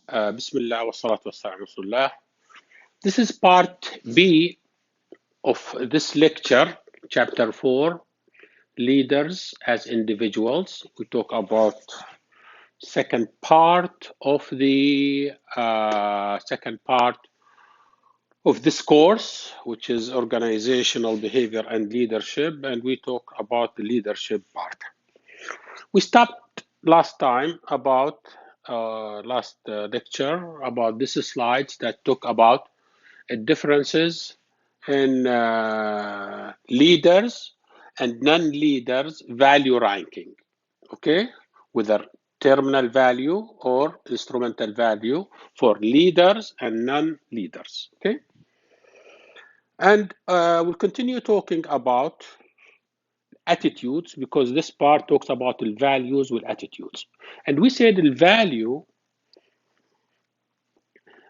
Bismillah wa salatu wa salam rasulullah. This is part B of this lecture, chapter 4, leaders as individuals. We talk about second part of the this course, which is organizational behavior and leadership, and we talk about the leadership part. We stopped last time about last lecture about this slides that talk about differences in leaders and non-leaders value ranking, okay? Whether terminal value or instrumental value for leaders and non-leaders, okay? And we'll continue talking about attitudes because this part talks about the values with attitudes. And we said the value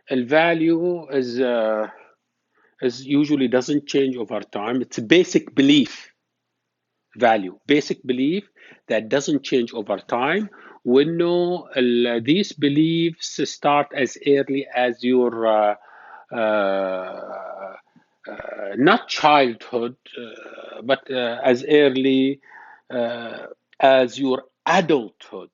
is usually doesn't change over time. It's a basic belief value, basic belief that doesn't change over time. We know these beliefs start as early as your not childhood, but as early as your adulthood.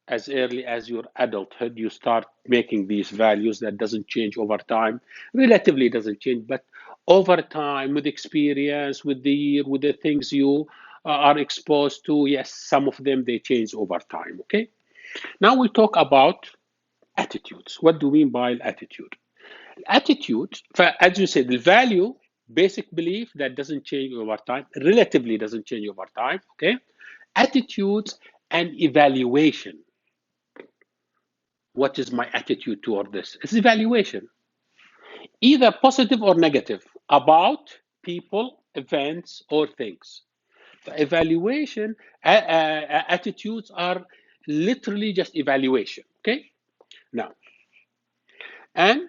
As early as your adulthood, you start making these values that doesn't change over time. Relatively doesn't change, but over time, with experience, with the things you are exposed to, yes, some of them they change over time. Okay. Now we talk about attitudes. What do we mean by attitude? Attitude, as you said, the value, basic belief that doesn't change over time, relatively doesn't change over time. Okay. Attitudes and evaluation. What is my attitude toward this? It's evaluation, either positive or negative, about people, events, or things. The evaluation attitudes are literally just evaluation. Okay. Now, and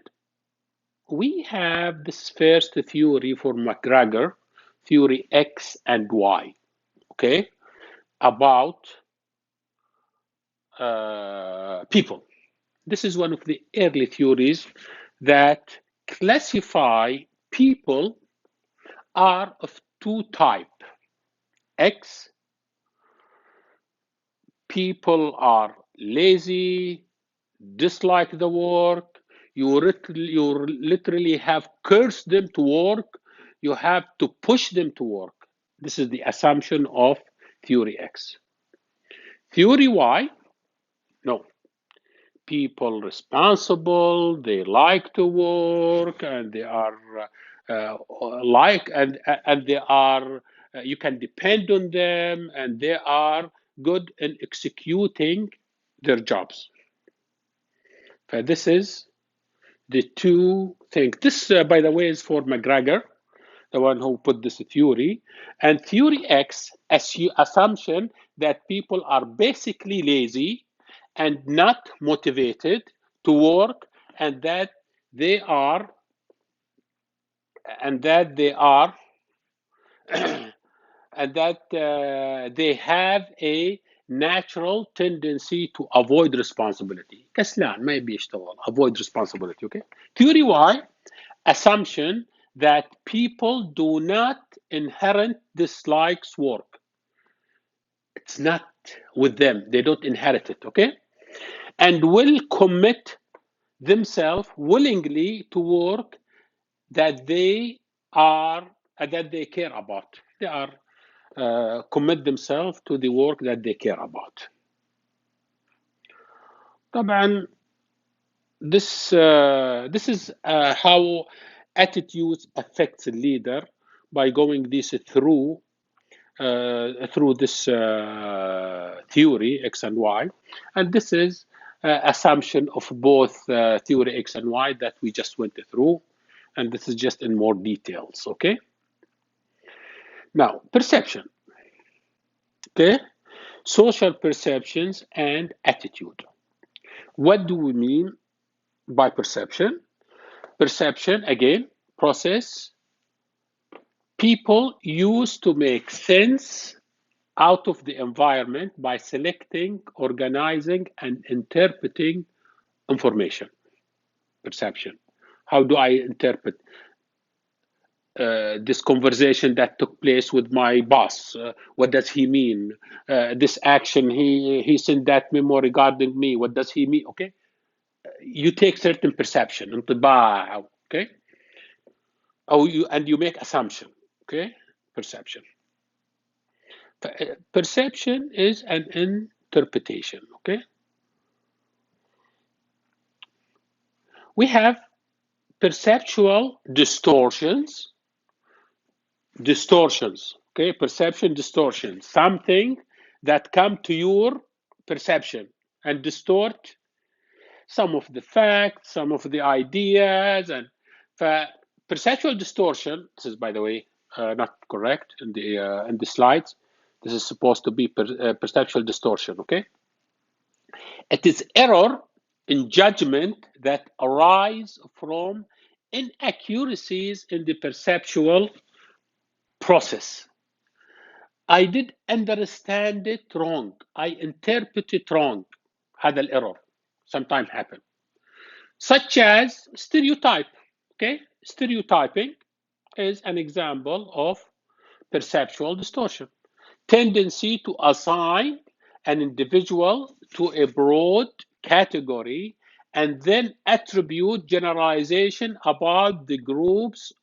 we have this first theory for McGregor, theory X and Y. Okay, about people. This is one of the early theories that classify people are of two types. X, people are lazy, dislike the work, you literally have cursed them to work, you have to push them to work. This is the assumption of theory X. Theory Y, no. People responsible, they like to work, and they are and they are you can depend on them, and they are good in executing their jobs. This is the two things. This, by the way, is for McGregor, the one who put this theory. And theory X, assumption that people are basically lazy and not motivated to work, and that they are and that they have a natural tendency to avoid responsibility. كسلان ما يبي يشتغل, avoid responsibility. Okay. Theory Y, assumption that people do not inherent dislikes work. It's not with them. They don't inherit it. Okay. And will commit themselves willingly to work that they care about. They are commit themselves to the work that they care about. طبعا this is how attitudes affect the leader by going through this theory X and Y, and this is assumption of both theory X and Y that we just went through, and this is just in more details. Okay. Now, perception. Okay, social perceptions and attitude. What do we mean by perception? Perception, again, process people use to make sense out of the environment by selecting, organizing, and interpreting information, perception. How do I interpret this conversation that took place with my boss? What does he mean? This action, he sent that memo regarding me. What does he mean? Okay, you take certain perception, انطباع. Okay, and you make assumption. Okay, perception. Perception is an interpretation. Okay, we have perceptual distortions. Okay, perception distortions, something that come to your perception and distort some of the facts, some of the ideas. And perceptual distortion, this is, by the way, not correct in the slides. This is supposed to be perceptual distortion. Okay, it is error in judgment that arise from inaccuracies in the perceptual process. I did understand it wrong. I interpret it wrong. هذا الerror sometimes happen. Such as stereotype. Okay, stereotyping is an example of perceptual distortion. Tendency to assign an individual to a broad category and then attribute generalization about the groups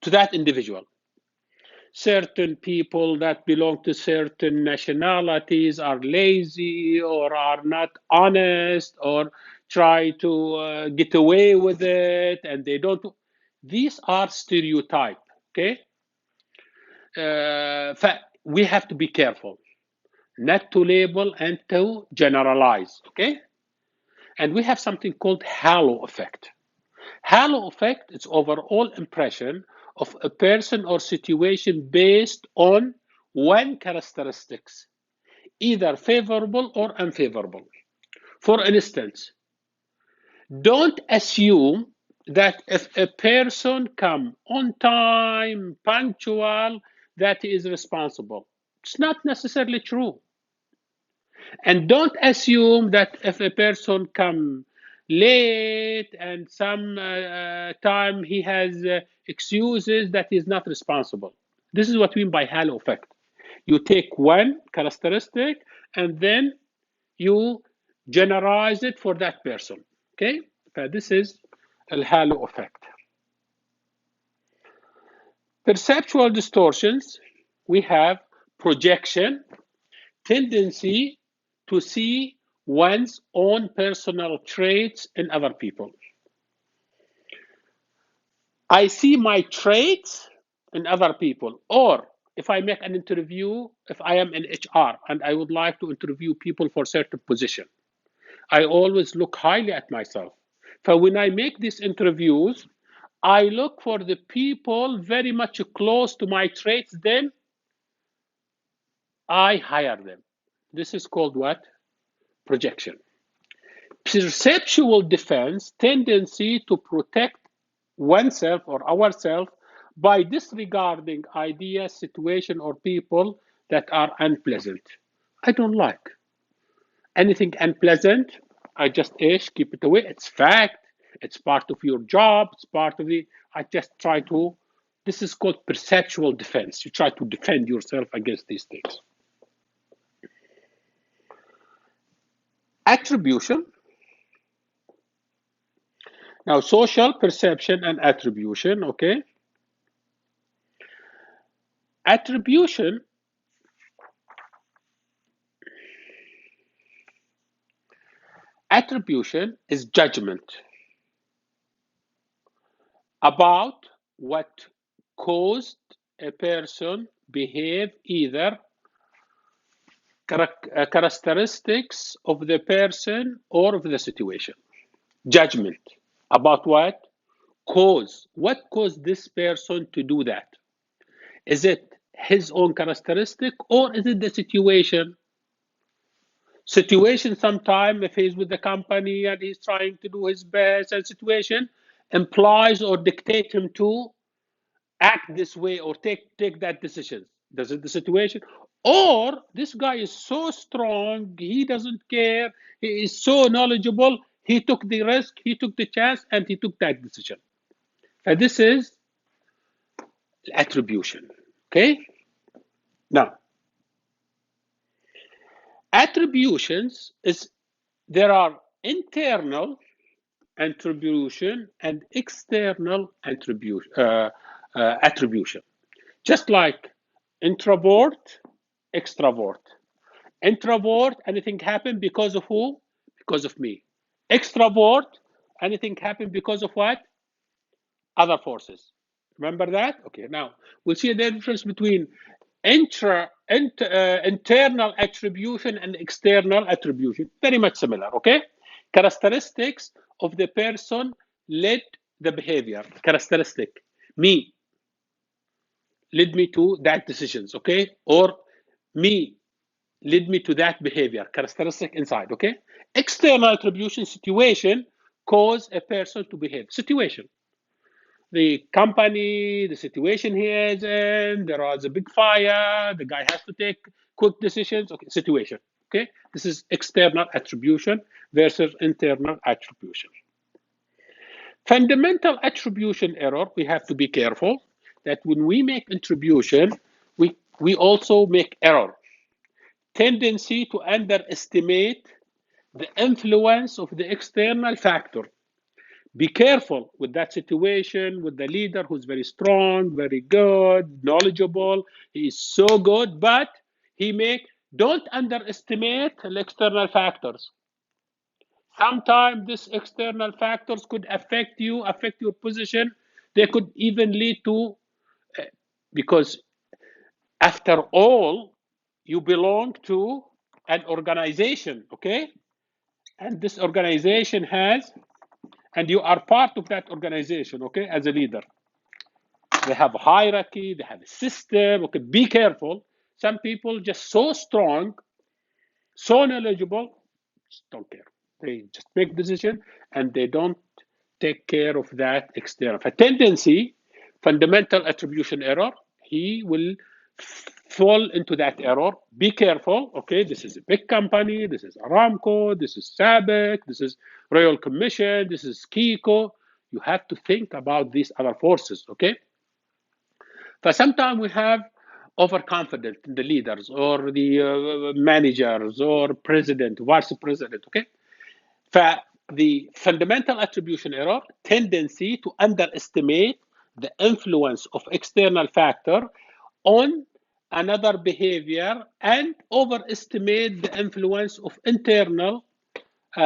to that individual. Certain people that belong to certain nationalities are lazy or are not honest or try to get away with it, and they don't. These are stereotype. Okay, we have to be careful not to label and to generalize. Okay, and we have something called halo effect. Halo effect is overall impression of a person or situation based on one characteristics, either favorable or unfavorable. For instance, don't assume that if a person come on time, punctual, that he is responsible. It's not necessarily true. And don't assume that if a person come late and some time he has excuses that he's not responsible. This is what we mean by halo effect. You take one characteristic and then you generalize it for that person. Okay, this is the halo effect. Perceptual distortions, we have projection, tendency to see one's own personal traits in other people. I see my traits in other people. Or if I make an interview, if I am in HR and I would like to interview people for certain position, I always look highly at myself. So when I make these interviews, I look for the people very much close to my traits, then I hire them. This is called what? Projection. Perceptual defense, tendency to protect oneself or ourselves by disregarding ideas, situation, or people that are unpleasant. I don't like anything unpleasant. I just keep it away. It's fact. It's part of your job. It's part of the. I just try to. This is called perceptual defense. You try to defend yourself against these things. Attribution. Now, social perception and attribution, okay? Attribution is judgment about what caused a person behave, either characteristics of the person or of the situation. Judgment about what caused this person to do that. Is it his own characteristic or is it the situation? Situation, sometimes if he's with the company and he's trying to do his best, and situation implies or dictate him to act this way or take that decision. Does it the situation? Or this guy is so strong, he doesn't care, he is so knowledgeable, he took the risk, he took the chance, and he took that decision. And this is attribution. Okay? Now, attributions is there are internal attribution and external attribution. Just like introvert, extrovert. Introvert, anything happen because of who? Because of me. Extrovert, anything happen because of what? Other forces. Remember that? Okay, now we'll see the difference between internal attribution and external attribution. Very much similar, okay? Characteristics of the person led the behavior. Characteristic. Me led me to that decisions, okay? Or me led me to that behavior. Characteristic inside, okay? External attribution, situation, cause a person to behave. Situation. The company, the situation he is in, there was a big fire, the guy has to take quick decisions. Okay, situation. Okay, this is external attribution versus internal attribution. Fundamental attribution error, we have to be careful that when we make attribution, we also make error. Tendency to underestimate the influence of the external factor. Be careful with that situation, with the leader who's very strong, very good, knowledgeable. He is so good, but don't underestimate the external factors. Sometimes these external factors could affect you, affect your position. They could even lead to, because after all, you belong to an organization, okay? And this organization and you are part of that organization, okay, as a leader. They have a hierarchy, they have a system, okay, be careful. Some people just so strong, so knowledgeable, just don't care. They just make decision and they don't take care of that external. A tendency, fundamental attribution error, he will fall into that error. Be careful, okay, this is a big company, this is Aramco, this is Sabic, this is Royal Commission, this is Kiko. You have to think about these other forces, okay? But sometimes we have overconfident in the leaders or the managers or president, vice president, okay? The fundamental attribution error, tendency to underestimate the influence of external factor on another behavior and overestimate the influence of internal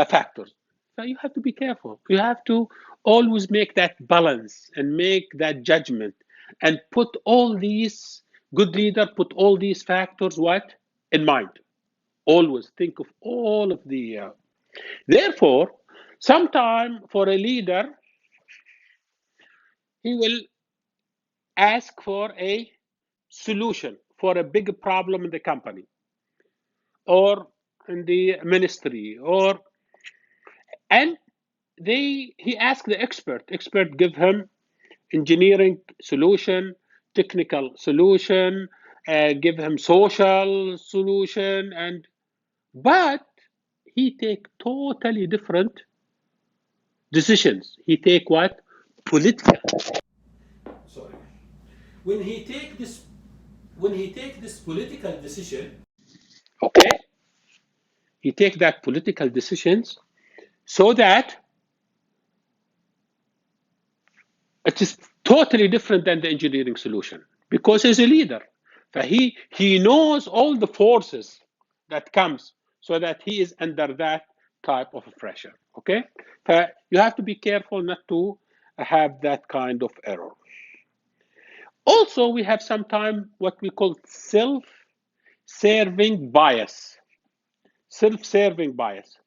factors. So you have to be careful. You have to always make that balance and make that judgment and put all these, good leader, put all these factors in mind. Always think of all of the, therefore, sometime for a leader, he will ask for a solution for a big problem in the company or in the ministry, and he asked the expert give him engineering solution, technical solution, give him social solution, but he take totally different decisions. He take what? Political. Sorry. When he take this political decision, okay, he take that political decisions so that it is totally different than the engineering solution because he's a leader. He knows all the forces that comes so that he is under that type of pressure, okay? You have to be careful not to have that kind of error. Also, we have sometimes what we call self-serving bias. Self-serving bias.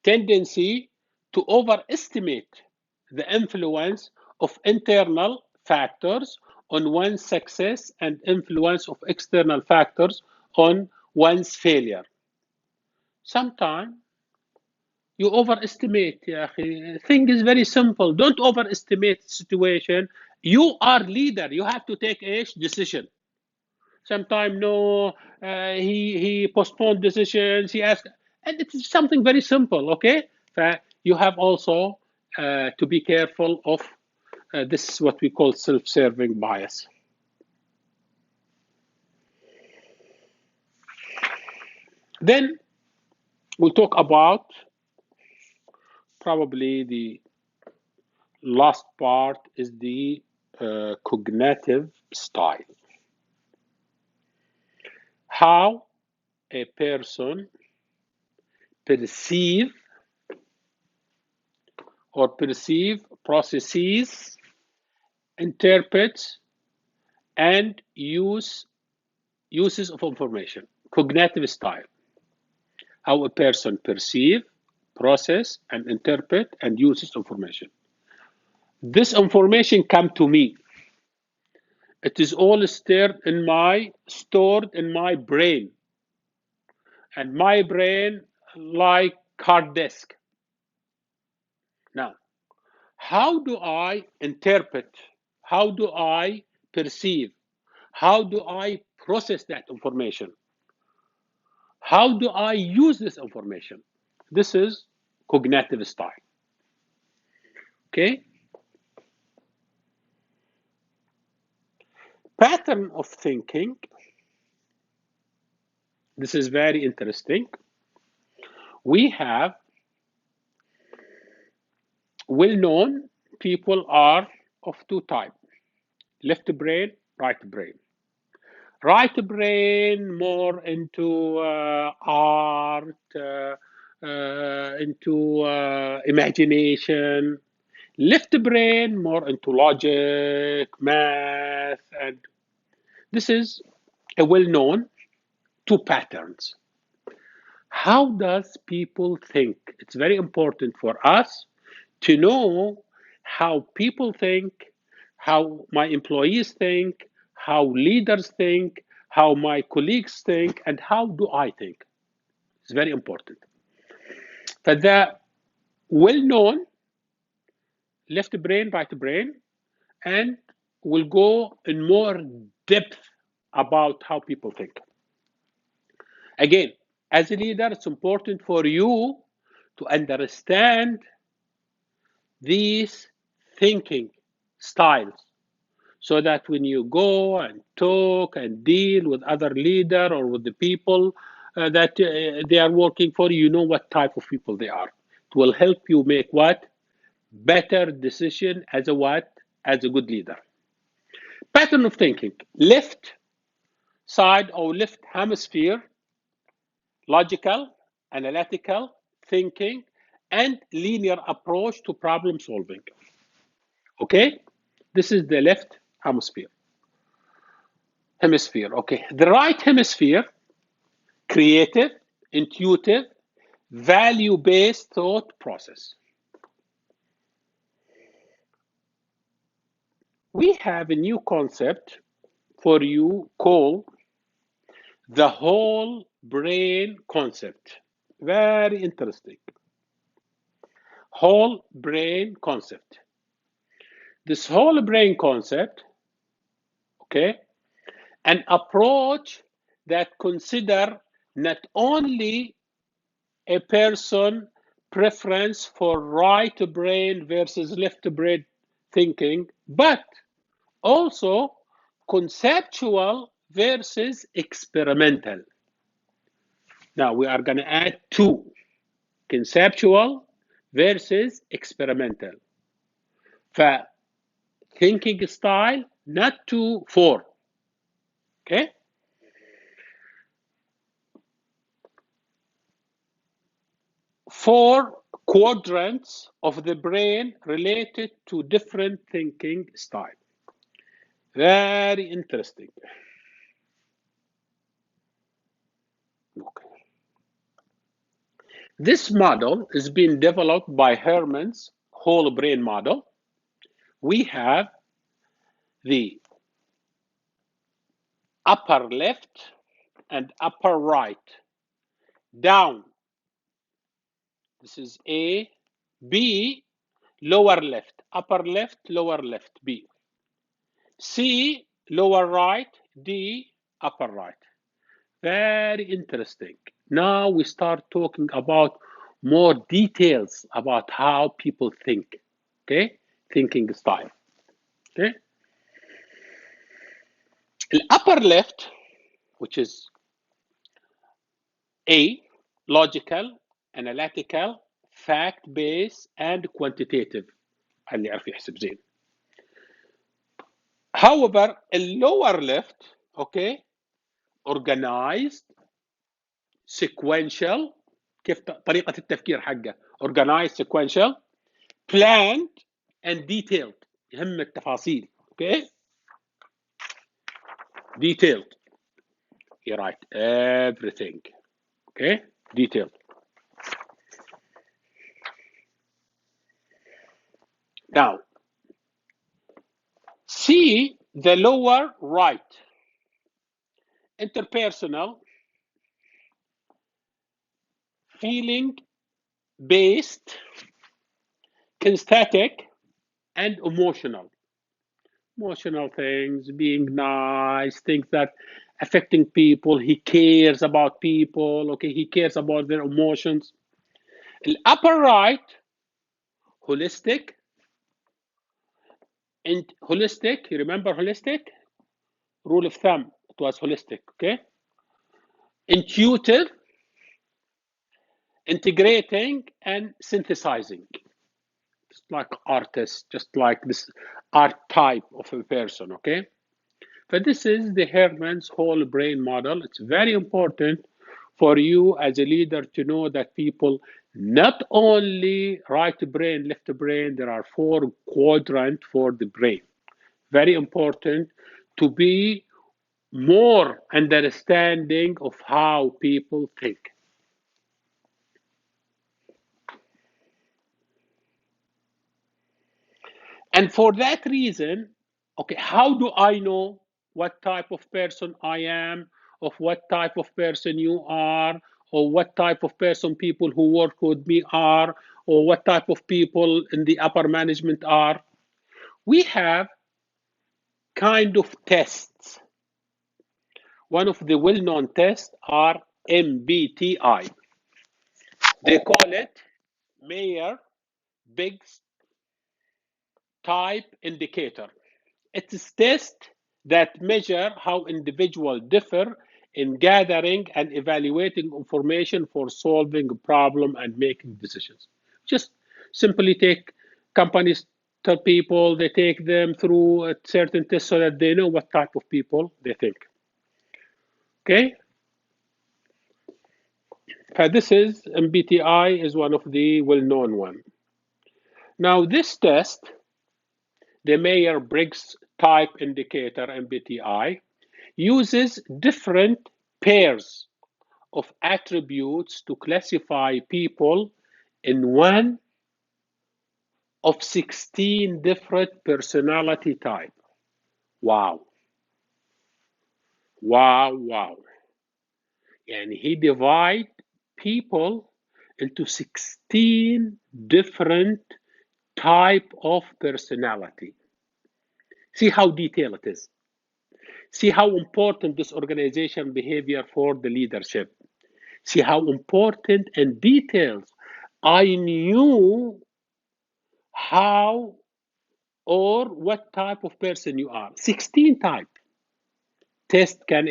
Tendency to overestimate the influence of internal factors on one's success and influence of external factors on one's failure. Sometimes you overestimate. Thing is very simple. Don't overestimate the situation. You are leader. You have to take a decision. Sometimes no, he postponed decisions. He asked, And it's something very simple, okay? You have also to be careful of this is what we call self-serving bias. Then we'll talk about probably the last part is the cognitive style. How a person perceive, processes, interprets, and uses of information. Cognitive style. How a person perceive, process, and interpret, and uses information. This information come to me. It is all stored in my brain. And my brain like hard disk. Now, how do I interpret? How do I perceive? How do I process that information? How do I use this information? This is cognitive style. Okay? Pattern of thinking. This is very interesting. We have well-known people are of two types, left brain, right brain. Right brain more into art, into imagination. Left brain more into logic, math, and this is a well-known two patterns. How does people think? It's very important for us to know how people think, how my employees think, how leaders think, how my colleagues think, and how do I think. It's very important. But the well-known left brain, right brain, and we'll go in more depth about how people think. Again, as a leader, it's important for you to understand these thinking styles so that when you go and talk and deal with other leader or with the people that they are working for, you know what type of people they are. It will help you make what? Better decision as a what? As a good leader. Pattern of thinking. Left side or left hemisphere, logical, analytical thinking, and linear approach to problem solving. Okay? This is the left hemisphere. Okay. The right hemisphere, creative, intuitive, value-based thought process. We have a new concept for you called the whole brain concept. Very interesting. Whole brain concept. This whole brain concept, okay, an approach that consider not only a person preference for right brain versus left brain thinking, but also conceptual versus experimental. Now we are going to add two, conceptual versus experimental. Thinking style, not 2, 4. Okay? Four quadrants of the brain related to different thinking style. Very interesting. Okay. This model is being developed by Herman's whole brain model. We have the upper left and upper right. Down. This is A. B. Lower left. Upper left, lower left. B. C. Lower right. D. Upper right. Very interesting. Now we start talking about more details about how people think. Okay, thinking style. Okay, the upper left, which is A, logical, analytical, fact-based, and quantitative. اللي يعرف يحسب زين. However, the lower left, okay, organized, sequential. كيف طريقة التفكير حقه؟ organized, sequential, planned, and detailed. يهم التفاصيل. Okay, detailed. You write everything. Okay, detailed. Now, see the lower right. Interpersonal, feeling based, kinesthetic, and emotional. Emotional things, being nice, things that affecting people. He cares about people. Okay, he cares about their emotions. The upper right, holistic. And holistic, you remember holistic? Rule of thumb, it was holistic. Okay. Intuitive, integrating, and synthesizing. Just like artists, just like this art type of a person. Okay. But this is the Herman's whole brain model. It's very important for you as a leader to know that people not only right brain, left brain, there are 4 quadrants for the brain. Very important to be more understanding of how people think. And for that reason, okay, how do I know what type of person I am, of what type of person you are, or what type of person people who work with me are, or what type of people in the upper management are? We have kind of tests. One of the well-known tests are MBTI. They call it Myers-Briggs Type Indicator. It's a test that measure how individuals differ in gathering and evaluating information for solving a problem and making decisions. Just simply take companies to people, they take them through a certain test so that they know what type of people they think. Okay? This is MBTI is one of the well-known one. Now this test, the Myers-Briggs Type Indicator MBTI, uses different pairs of attributes to classify people in one of 16 different personality types. Wow. Wow, wow. And he divides people into 16 different type of personality. See how detailed it is. See how important this organization behavior for the leadership. See how important and detailed. I knew how or what type of person you are. 16 type. Test can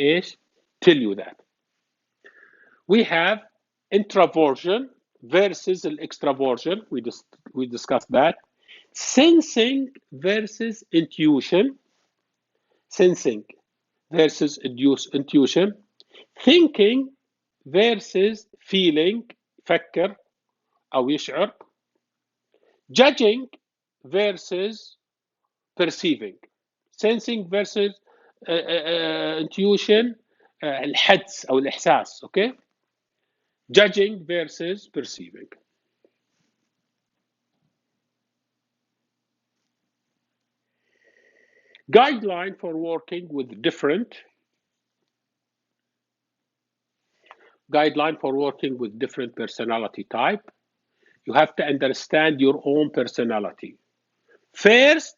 tell you that. We have introversion versus extroversion. We discussed that. Sensing versus intuition. Sensing versus intuition. Thinking versus feeling. فكر أو يشعر. Judging versus perceiving. Sensing versus intuition, الحدس أو الإحساس. Okay. Judging versus perceiving. Guideline for working with different personality type. You have to understand your own personality. First,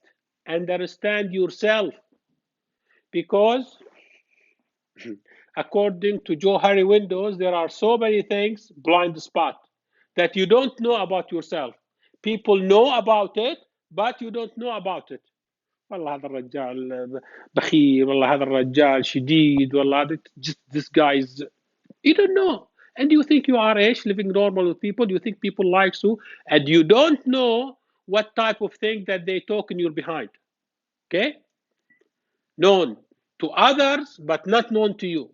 understand yourself, because according to Joe Harry Windows, there are so many things, blind spot, that you don't know about yourself. People know about it, but you don't know about it. والله هذا الرجال بخيل، والله هذا الرجال شديد، والله هذا just this guy is, you don't know. And you think you are living normal with people, you think people like you, and you don't know what type of thing that they talk in your behind. Okay? Known to others, but not known to you.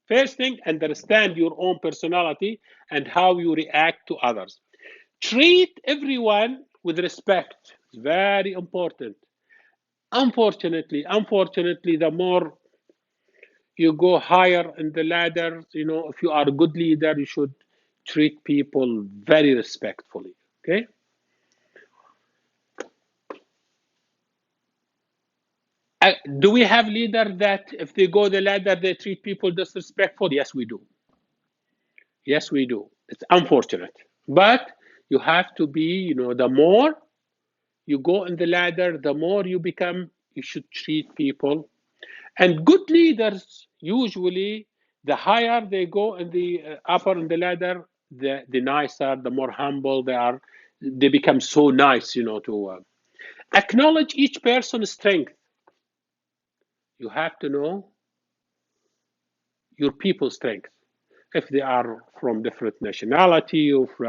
First thing, understand your own personality and how you react to others. Treat everyone with respect. It's very important. Unfortunately, the more you go higher in the ladder, if you are a good leader, you should treat people very respectfully. Okay? Do we have leaders that if they go the ladder, they treat people disrespectful? Yes, we do. Yes, we do. It's unfortunate. But you have to be, the more you go in the ladder, the more you become, you should treat people. And good leaders, usually, the higher they go in the upper in the ladder, the nicer, the more humble they are. They become so nice, to acknowledge each person's strength. You have to know your people's strength. If they are from different nationality, or if they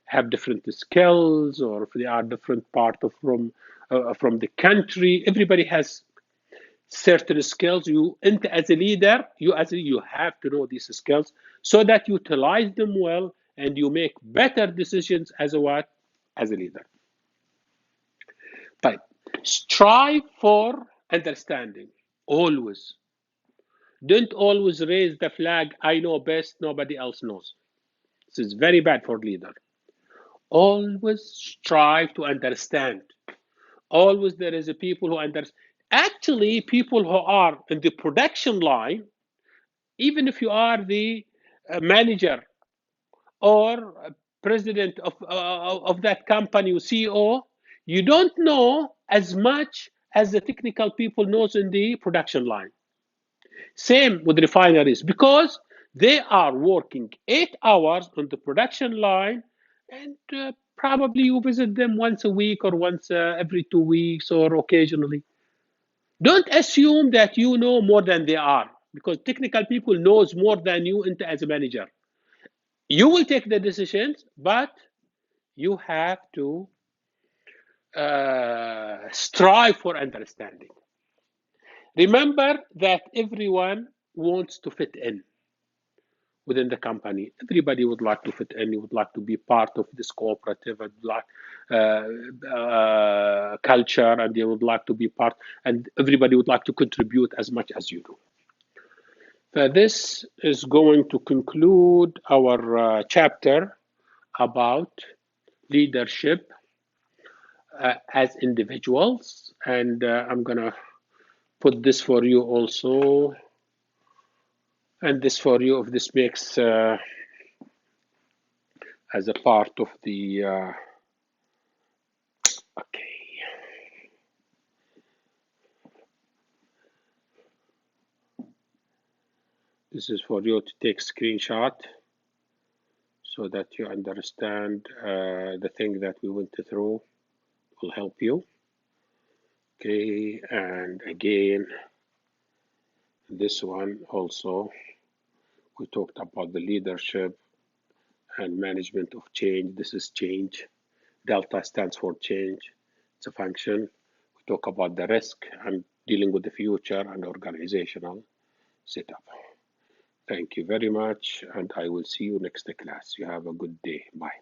have different skills, or if they are different part of from the country, everybody has certain skills. You as a leader, you have to know these skills so that you utilize them well and you make better decisions as a leader. But strive for understanding always. Don't always raise the flag, I know best, nobody else knows. This is very bad for leader. Always strive to understand. Always there is a people who understand. Actually, people who are in the production line, even if you are the manager or president of that company or CEO, you don't know as much as the technical people knows in the production line. Same with refineries, because they are working 8 hours on the production line, and probably you visit them once a week or once every 2 weeks or occasionally. Don't assume that you know more than they are, because technical people knows more than you as a manager. You will take the decisions, but you have to strive for understanding. Remember that everyone wants to fit in within the company. Everybody would like to fit in. You would like to be part of this cooperative culture, and they would like to be part, and everybody would like to contribute as much as you do. So this is going to conclude our chapter about leadership as individuals, and I'm gonna put this for you also, and this for you if this makes as a part of the okay. This is for you to take screenshot so that you understand the thing that we went through. Will help you. Okay, and again, this one also, we talked about the leadership and management of change. This is change. Delta stands for change. It's a function. We talk about the risk and dealing with the future and organizational setup. Thank you very much, and I will see you next class. You have a good day. Bye.